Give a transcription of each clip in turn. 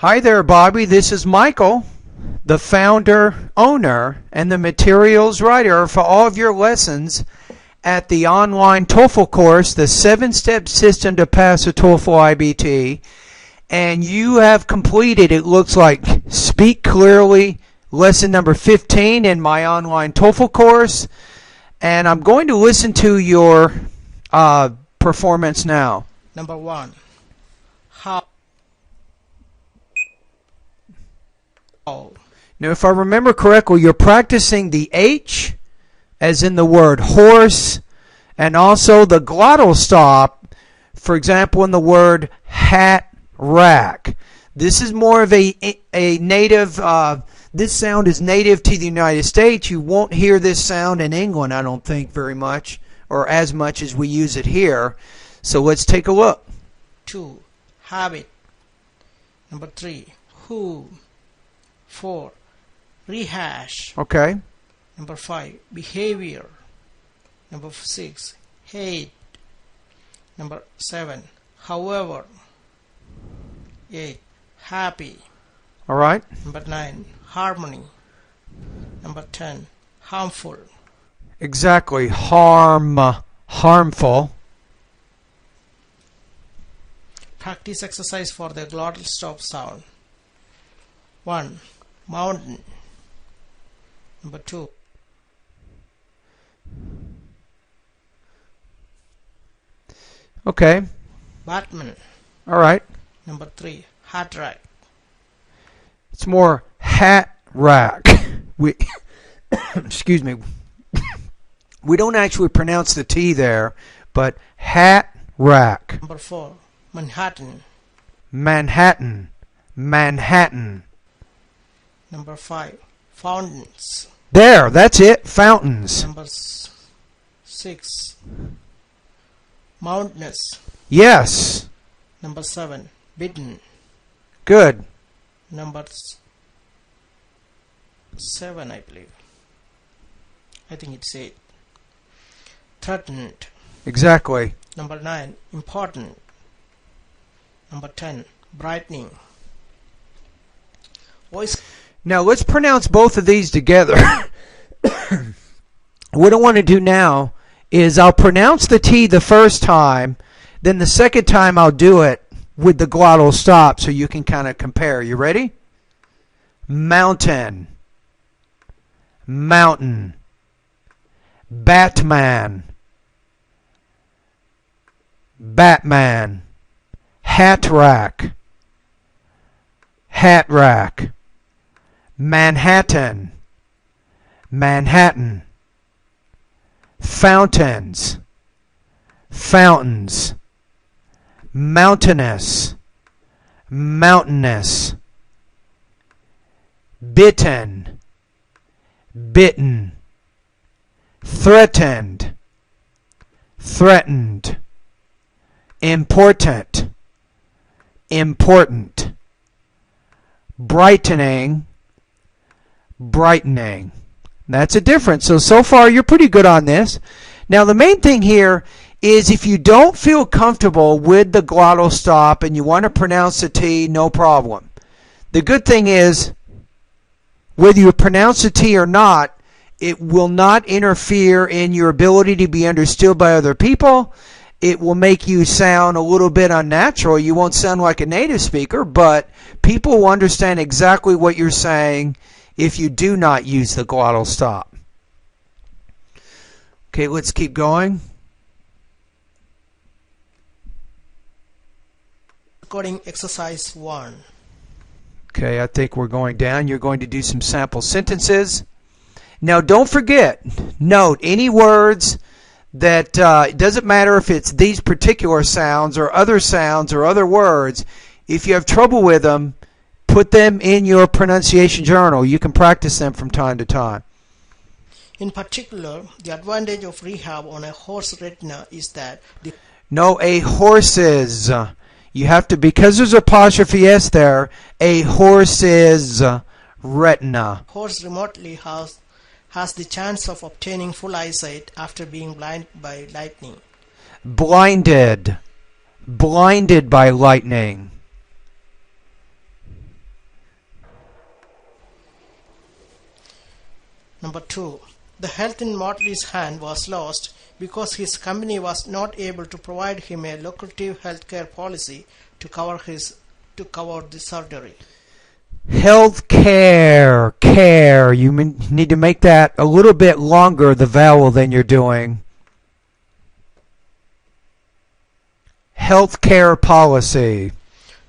Hi there, Bobby. This is Michael, the founder, owner, and the materials writer for all of your lessons at the online TOEFL course, the 7-step system to pass a TOEFL IBT. And you have completed, it looks like, Speak Clearly, lesson number 15 in my online TOEFL course. And I'm going to listen to your performance now. Number 1. How? Now, if I remember correctly, you're practicing the H, as in the word horse, and also the glottal stop, for example, in the word hat, rack. This is more of a native, this sound is native to the United States. You won't hear this sound in England, I don't think, very much, or as much as we use it here. So let's take a look. 2. Habit. Number 3. Who. 4. Rehash. Okay. Number 5. Behavior. Number 6. Hate. Number 7. However. 8. Happy. All right. Number 9. Harmony. Number 10. Harmful. Exactly. Harmful. Practice exercise for the glottal stop sound. 1. Mountain. Number 2. Okay. Batman. All right. Number 3. Hat rack. It's more hat rack. We excuse me. We don't actually pronounce the T there, but hat rack. Number 4. Manhattan. Manhattan. Manhattan. Number 5. Fountains. There, that's it. Fountains. Number 6. Mountainous. Yes. Number 7. Bitten. Good. Number 7, I believe. I think it's 8. Threatened. Exactly. Number 9. Important. Number 10. Brightening. Voice. Now let's pronounce both of these together. What I want to do now is I'll pronounce the T the first time, then the second time I'll do it with the glottal stop so you can kind of compare. You ready? Mountain. Mountain. Batman. Batman. Hat rack. Hat rack. Manhattan. Manhattan. Fountains. Fountains. Mountainous. Mountainous. Bitten. Bitten. Threatened. Threatened. Important. Important. Brightening. Brightening. That's a difference. So far you're pretty good on this. Now the main thing here is if you don't feel comfortable with the glottal stop and you want to pronounce the T, no problem. The good thing is whether you pronounce the T or not, it will not interfere in your ability to be understood by other people. It will make you sound a little bit unnatural. You won't sound like a native speaker, but people will understand exactly what you're saying if you do not use the glottal stop. Okay, let's keep going. Recording exercise 1. Okay, I think we're going down. You're going to do some sample sentences. Now don't forget, note any words that it doesn't matter if it's these particular sounds or other words. If you have trouble with them, put them in your pronunciation journal. You can practice them from time to time. In particular, the advantage of rehab on a horse retina is that No, a horse's. You have to, because there's apostrophe S there, a horse's retina. Horse remotely has the chance of obtaining full eyesight after being blinded by lightning. Blinded. Blinded by lightning. Number 2. The health in Motley's hand was lost because his company was not able to provide him a lucrative healthcare policy to cover the surgery. Health care. You need to make that a little bit longer, the vowel, than you're doing. Health care policy.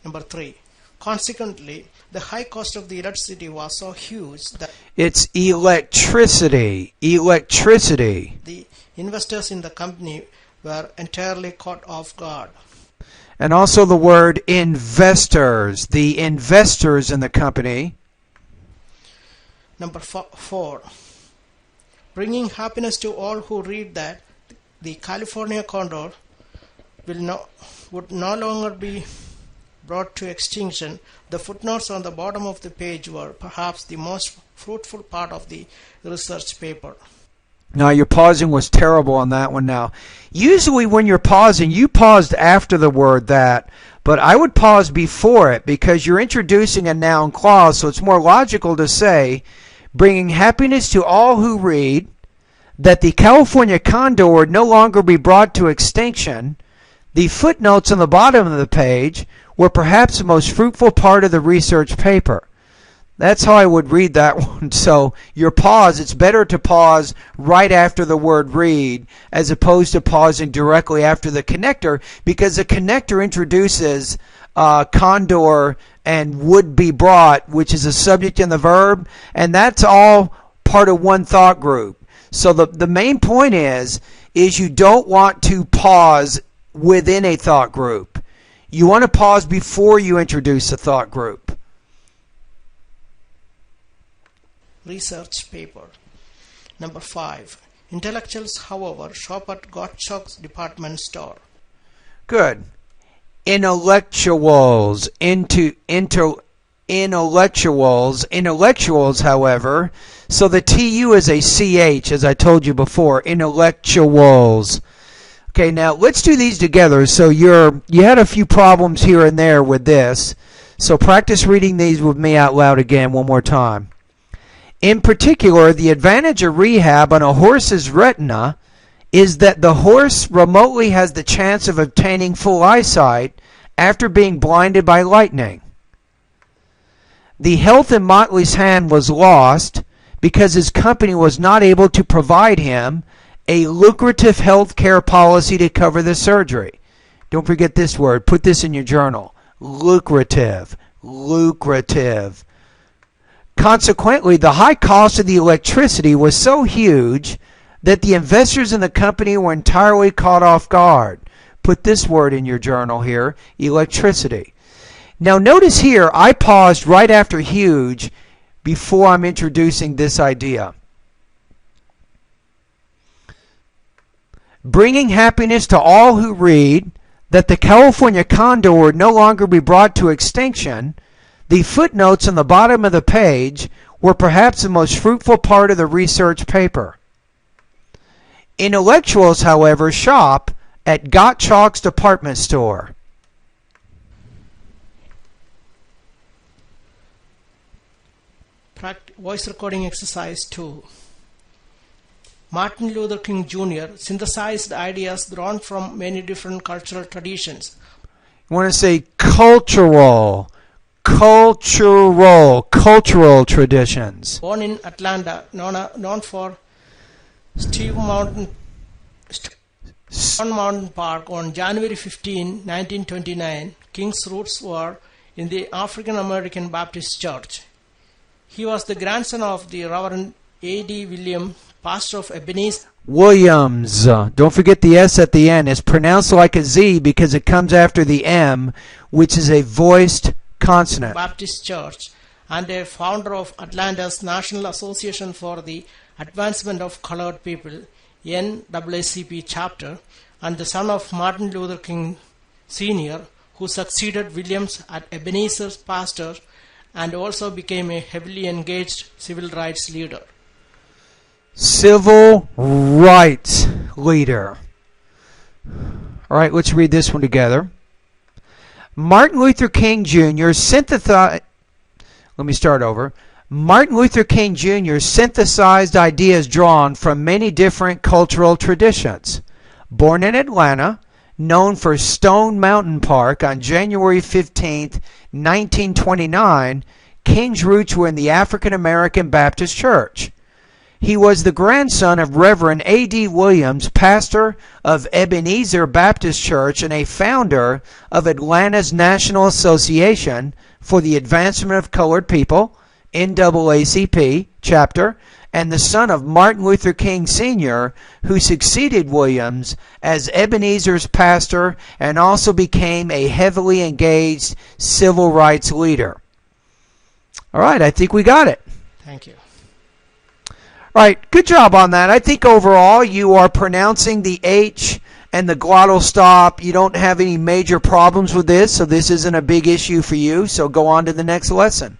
Number 3. Consequently, the high cost of the electricity was so huge that It's electricity. the investors in the company were entirely caught off guard. And also the word investors. The investors in the company. Number 4. Bringing happiness to all who read that the California condor would no longer be brought to extinction. The footnotes on the bottom of the page were perhaps the most fruitful part of the research paper. Now, your pausing was terrible on that one now. Usually when you're pausing, you paused after the word that, but I would pause before it because you're introducing a noun clause, so it's more logical to say, bringing happiness to all who read, that the California condor would no longer be brought to extinction. The footnotes on the bottom of the page were perhaps the most fruitful part of the research paper. That's how I would read that one. So your pause, it's better to pause right after the word read as opposed to pausing directly after the connector, because the connector introduces condor and would be brought, which is a subject and the verb, and that's all part of one thought group. So the main point is you don't want to pause within a thought group. You want to pause before you introduce a thought group. Research paper. Number 5. Intellectuals, however, shop at Gottschalk's department store. Good. Intellectuals, however, so the TU is a CH, as I told you before, intellectuals. Okay, now let's do these together. So you had a few problems here and there with this. So practice reading these with me out loud again one more time. In particular, the advantage of rehab on a horse's retina is that the horse remotely has the chance of obtaining full eyesight after being blinded by lightning. The health in Motley's hand was lost because his company was not able to provide him a lucrative health care policy to cover the surgery. Don't forget this word. Put this in your journal. Lucrative. Consequently, the high cost of the electricity was so huge that the investors in the company were entirely caught off guard. Put this word in your journal here, electricity. Now notice here, I paused right after huge before I'm introducing this idea. Bringing happiness to all who read, that the California condor would no longer be brought to extinction. The footnotes on the bottom of the page were perhaps the most fruitful part of the research paper. Intellectuals, however, shop at Gottschalk's department store. Voice recording exercise 2. Martin Luther King Jr. synthesized ideas drawn from many different cultural traditions. You want to say cultural traditions. Born in Atlanta, known for Stone Mountain Park on January 15, 1929, King's roots were in the African American Baptist Church. He was the grandson of the Reverend A.D. Williams, pastor of Ebenezer Williams. Don't forget the S at the end. It's pronounced like a Z because it comes after the M, which is a voiced consonant. Baptist Church, and a founder of Atlanta's National Association for the Advancement of Colored People, NAACP chapter, and the son of Martin Luther King Sr., who succeeded Williams as Ebenezer's pastor and also became a heavily engaged civil rights leader. Civil rights leader. All right, let's read this one together. Martin Luther King Jr. synthesized Martin Luther King Jr. synthesized ideas drawn from many different cultural traditions. Born in Atlanta, known for Stone Mountain Park on January 15, 1929, King's roots were in the African American Baptist Church. He was the grandson of Reverend A.D. Williams, pastor of Ebenezer Baptist Church and a founder of Atlanta's National Association for the Advancement of Colored People, NAACP chapter, and the son of Martin Luther King Sr., who succeeded Williams as Ebenezer's pastor and also became a heavily engaged civil rights leader. All right, I think we got it. Thank you. All right, good job on that. I think overall you are pronouncing the H and the glottal stop. You don't have any major problems with this, so this isn't a big issue for you. So go on to the next lesson.